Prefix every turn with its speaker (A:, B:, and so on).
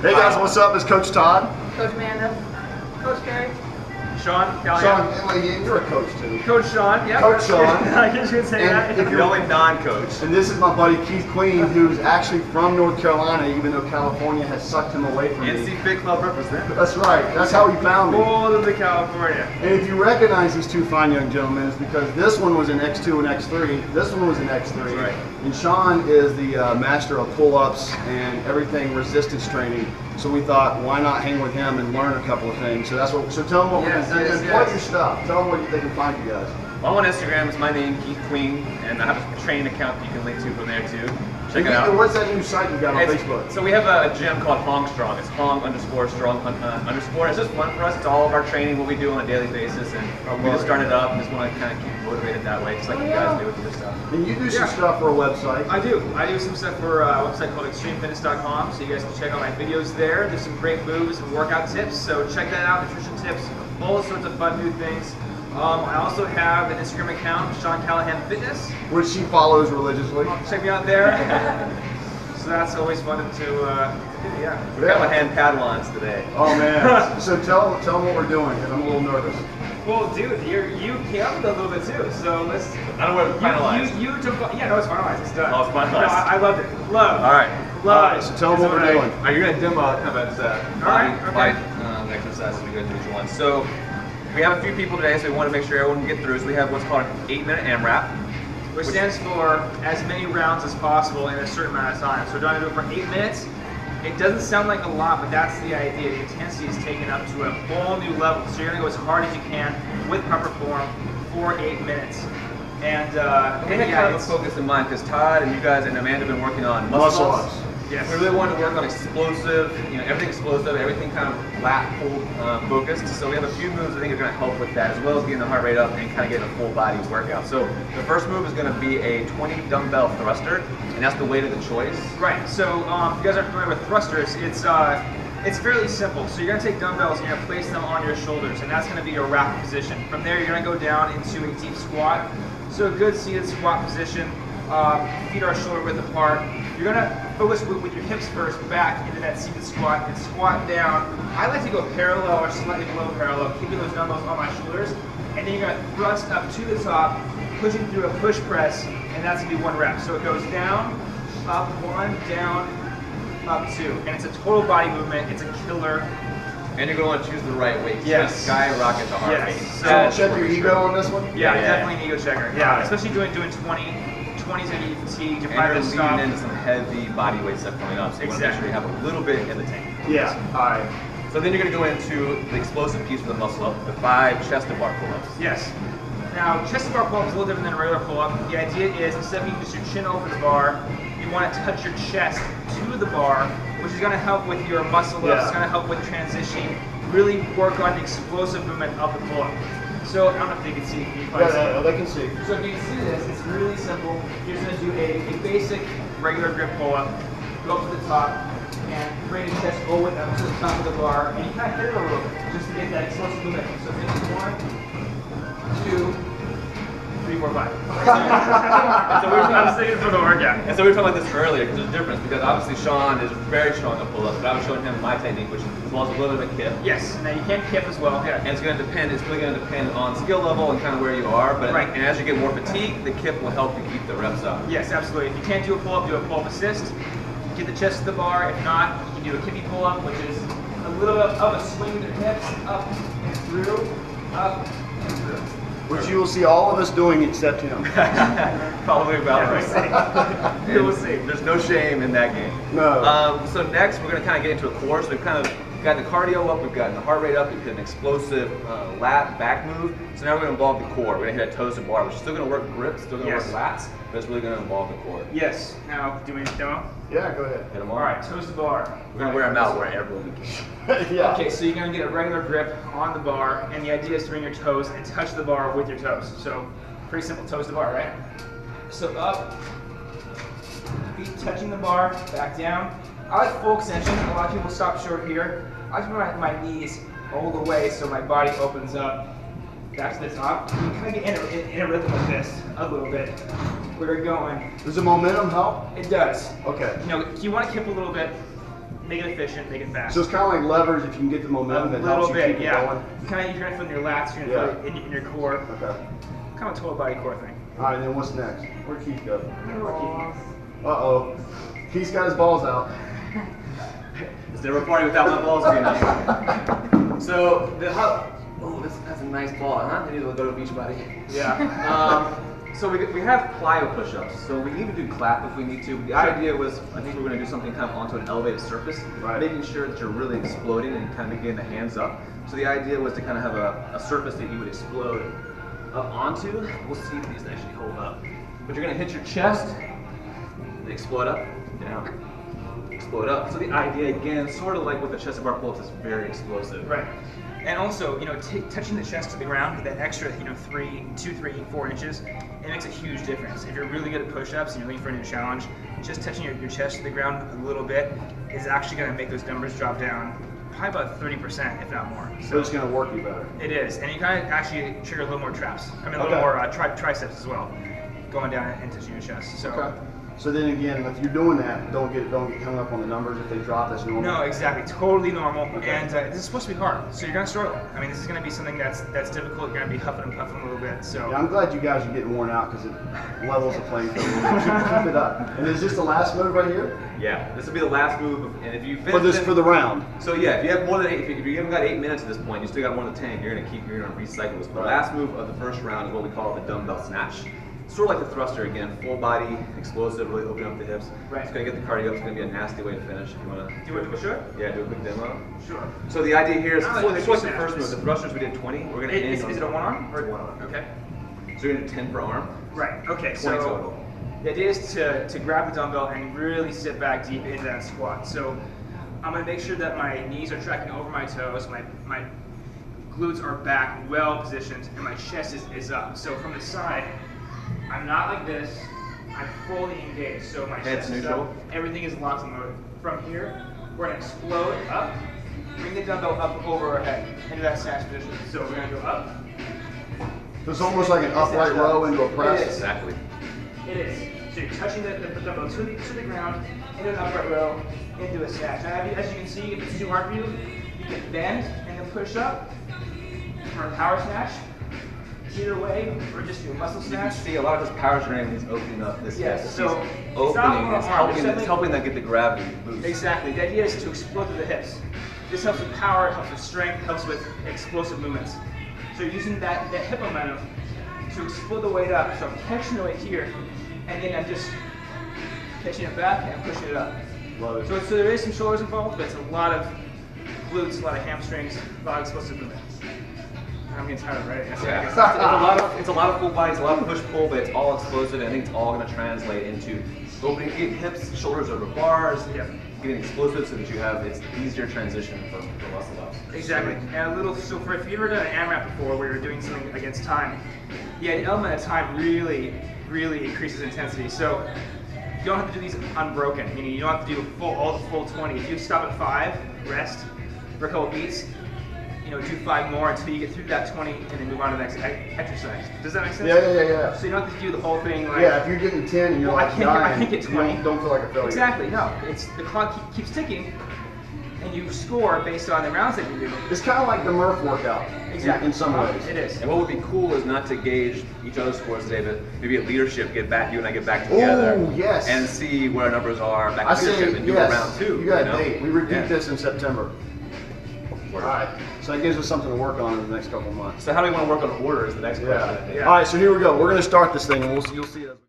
A: Hey guys, what's up? It's Coach Todd.
B: Coach Amanda. Coach Carey.
C: Sean Callahan.
A: Sean, you're a coach too.
C: Coach Sean, yeah.
A: Coach Sean.
C: I guess you would say that.
A: If
D: The only non-coach.
A: And this is my buddy Keith Queen, who's actually from North Carolina, even though California has sucked him away from me.
D: NC Fit Club representative.
A: That's right. That's how he found me.
C: All of the California.
A: And if you recognize these two fine young gentlemen, it's because this one was an X2 and X3. This one was an X3.
D: Right.
A: And Sean is the master of pull-ups and everything resistance training. So we thought, why not hang with him and learn a couple of things? So that's what. So tell them what we're going to do. Plug your stuff. Tell them what they can find you guys.
D: Well, I'm on Instagram. It's my name, Keith Queen, and I have a training account that you can link to from there too. Check it out.
A: What's that new site you got on Facebook?
D: So we have a gym called Hong Strong. It's Hong_Strong _. It's just fun for us. It's all of our training, what we do on a daily basis, and we just started up. Just want to kind of keep motivated that way, just like you guys do with your stuff.
A: And you do some stuff for a website.
C: I do some stuff for a website called extremefitness.com, so you guys can check out my videos there. There's some great moves and workout tips, so check that out, nutrition tips, all sorts of fun new things. I also have an Instagram account, Sean Callahan Fitness,
A: which she follows religiously.
C: Check me out there. So that's always fun to do, yeah.
D: We got my hand Padawans today.
A: Oh man. So tell them what we're doing, because I'm a little nervous.
C: Well, dude, you came up with a little bit too, so let's.
D: I don't want to finalize.
C: You took. Yeah, no, it's finalized. It's done.
D: Oh, it's finalized.
C: No, I loved it. Love.
D: All right.
C: Love.
A: So tell them what we're doing.
D: Are you going to demo kind of body exercises we go through each one? So we have a few people today, so we want to make sure everyone can get through. So we have what's called an 8-minute AMRAP,
C: which stands for as many rounds as possible in a certain amount of time. So we're trying to do it for 8 minutes. It doesn't sound like a lot, but that's the idea. The intensity is taken up to a whole new level. So you're gonna go as hard as you can with proper form for 8 minutes. And
D: we had kind of a focus in mind because Todd and you guys and Amanda have been working on muscle ups.
C: Yes.
D: We really wanted to work on explosive, everything explosive, everything kind of lat pull focused. So we have a few moves I think are going to help with that, as well as getting the heart rate up and kind of getting a full body workout. So the first move is going to be a 20 dumbbell thruster, and that's the weight of the choice.
C: Right. So if you guys aren't familiar with thrusters, it's fairly simple. So you're going to take dumbbells and you're going to place them on your shoulders, and that's going to be your wrap position. From there, you're going to go down into a deep squat. So a good seated squat position. Feet are shoulder width apart. You're going to focus with your hips first back into that seated squat and squat down. I like to go parallel or slightly below parallel, keeping those dumbbells on my shoulders. And then you're going to thrust up to the top, pushing through a push press, and that's going to be 1 rep. So it goes down, up 1, down, up 2. And it's a total body movement. It's a killer.
D: And you're going to choose the right weight.
C: Yes.
D: Skyrocket the heart rate.
A: So check your ego on this one?
C: Yeah, definitely an ego checker. Yeah, especially doing 20's gonna get fatigued.
D: And you're leading into some heavy body weight stuff coming up, so you want to make sure you have a little bit in the tank.
A: Yeah. All right.
D: So then you're going to go into the explosive piece for the muscle up, the 5 chest-to-bar pull-ups.
C: Yes. Now, chest-to-bar pull-up is a little different than a regular pull-up. The idea is instead of you just your chin over the bar, you want to touch your chest to the bar, which is going to help with your muscle ups. It's going to help with transitioning. Really work on the explosive movement of the pull-up. So I don't know if they can see.
A: Yeah, they can see.
C: So if you can see this, it's really simple. You're just going to do a basic regular grip pull-up, go up to the top, and bring your chest all the way up to the top of the bar, and you kind of hit it a little bit, just to get that explosive movement. So think 1, 2, 3, 4, 5. So I was thinking for the workout.
D: And so we were talking about this earlier because there's a difference, because obviously Sean is very strong at pull-ups, but I was showing him my technique, which involves a little bit of a kip.
C: Yes, and now you can kip as well.
D: And it's going to depend, it's really going to depend on skill level and kind of where you are, but and as you get more fatigue, the kip will help you keep the reps up.
C: Yes, absolutely. If you can't do a pull-up, do a pull-up assist. Get the chest to the bar. If not, you can do a kippy pull-up, which is a little bit of a swing with your hips, up and through, up and through.
A: Which you will see all of us doing except him.
D: Probably about right.
C: We'll see.
D: There's no shame in that game.
A: No.
D: So next, we're going to kind of get into a core. So we've kind of gotten the cardio up, we've gotten the heart rate up, we've got an explosive lat back move. So now we're going to involve the core. We're going to hit a toes to bar, which is still going to work grips, still going to work lats, but it's really going to involve the core.
C: Yes. Now, do we demo?
A: Yeah, go ahead.
D: Hit them all.
C: All right, toes to bar.
D: We're going to wear them out wherever we can.
A: Yeah.
C: Okay, so you're going to get a regular grip on the bar, and the idea is to bring your toes and touch the bar with your toes. So, pretty simple, toes to bar, right? So up, feet touching the bar, back down. I like full extension. A lot of people stop short here. I like to bring my knees all the way so my body opens up back to the top. You kind of get in a rhythm with this a little bit. We're going.
A: Does the momentum help?
C: It does.
A: Okay.
C: You know, you want to kip a little bit. make it efficient, make it fast.
A: So it's kind of like levers. If you can get the momentum, it helps you keep it going.
C: You're gonna feel in your lats, you're gonna feel it in your core.
A: Okay.
C: Kind of total body core thing.
A: All right, and then what's next? Where'd Keith go? Uh-oh. Keith's got his balls out.
D: It's never a party without my balls being out. So that's a nice ball, huh? I need to go to beach body.
C: Yeah.
D: So we have plyo push-ups. So we can even do clap if we need to. The idea was, I think we're going to do something kind of onto an elevated surface, making sure that you're really exploding and kind of getting the hands up. So the idea was to kind of have a surface that you would explode up onto. We'll see if these actually hold up. But you're going to hit your chest, and explode up, down, explode up. So the idea, again, sort of like with the chest bar pull-ups, is very explosive.
C: Right. And also, touching the chest to the ground, that extra, 2, 3, 4 inches, it makes a huge difference. If you're really good at push-ups and you're looking for a new challenge, just touching your chest to the ground a little bit is actually going to make those numbers drop down probably about 30%, if not more.
A: So it's going to work you better.
C: It is, and you kind of actually trigger a little more traps. I mean, a little more triceps as well, going down and touching your chest. So.
A: Okay. So then again, if you're doing that, don't get hung up on the numbers. If they drop, that's normal.
C: No, exactly, totally normal. Okay. And this is supposed to be hard, so you're gonna struggle. I mean, this is gonna be something that's difficult. You're gonna be huffing and puffing a little bit. So
A: yeah, I'm glad you guys are getting worn out because it levels the playing field. Keep it up. And is this the last move right here?
D: Yeah, this will be the last move. And if you finish
A: for the round.
D: So yeah, if you have more than 8, if you haven't got 8 minutes at this point, you still got more than 10. You're gonna recycle this. The last move of the first round is what we call the dumbbell snatch. Sort of like the thruster again, full body, explosive, really open up the hips.
C: Right.
D: It's gonna get the cardio up. It's gonna be a nasty way to finish. If you wanna
C: do it, sure.
D: Yeah, do a quick demo.
C: Sure.
D: So the idea here is, this was the first move.
C: The
D: The thrusters we did 20. We're gonna end on.
C: Is it a one arm or
D: one arm?
C: Okay.
D: So you're gonna do 10 per arm.
C: Right. Okay.
D: 20
C: So
D: total.
C: the idea is to grab the dumbbell and really sit back deep into that squat. So I'm gonna make sure that my knees are tracking over my toes. My glutes are back, well positioned, and my chest is up. So from the side, I'm not like this. I'm fully engaged. So my
D: head's
C: chest is
D: neutral.
C: up. Everything is locked and loaded. From here, we're gonna explode up. Bring the dumbbell up over our head into that snatch position. So we're gonna go up.
A: So it's almost like an upright row into a press.
D: Exactly.
C: It is. So you're touching the dumbbell to the ground, into an upright row, into a snatch. Now, as you can see, if it's too hard for you, you can bend and then push up for a power snatch. Either way, or just do a muscle
D: You can
C: snatch.
D: see a lot of his power training is opening up this
C: Yes,
D: hip.
C: so
D: He's
C: it's not
D: opening,
C: on the arm,
D: it's helping that get the gravity boost.
C: Exactly. The idea is to explode through the hips. This helps with power, it helps with strength, helps with explosive movements. So you're using that hip momentum to explode the weight up. So I'm catching the weight here, and then I'm just catching it back and pushing it up.
A: Love it.
C: So there is some shoulders involved, but it's a lot of glutes, a lot of hamstrings, a lot of explosive movement. I'm getting tired already.
D: Yeah. It's a lot of full body, it's a lot of push pull, but it's all explosive, and I think it's all going to translate into opening hips, shoulders over bars, getting explosive so that you have it's easier transition for muscle ups.
C: Exactly. And if you've ever done an AMRAP before where you're doing something against time, the element of time really increases intensity. So you don't have to do these unbroken, meaning you don't have to do all the full 20. If you stop at 5, rest for a couple beats, do 5 more until you get through that 20 and then move on to the next exercise. Does that make sense?
A: Yeah.
C: So you don't have to do the whole thing like...
A: Yeah, if you're getting 10 and you're
C: I
A: like
C: can't
A: dying,
C: get 20.
A: you don't feel like a failure.
C: Exactly, no. It's the clock keeps ticking, and you score based on the rounds that you do.
A: It's kind of like the Murph workout.
C: Exactly.
A: In some ways.
C: It is.
D: And what would be cool is not to gauge each other's scores today, but maybe at leadership, you and I get back together.
A: Oh, yes.
D: And see where our numbers are back
A: I
D: to leadership
A: say,
D: and do
A: yes.
D: a round 2.
A: You got a date. We repeat
D: Yeah.
A: this in September. All right. So that gives us something to work on in the next couple of months.
D: So how do we want to work on order is the next question, I think.
A: All right, so here we go. We're going to start this thing, and you'll see it as we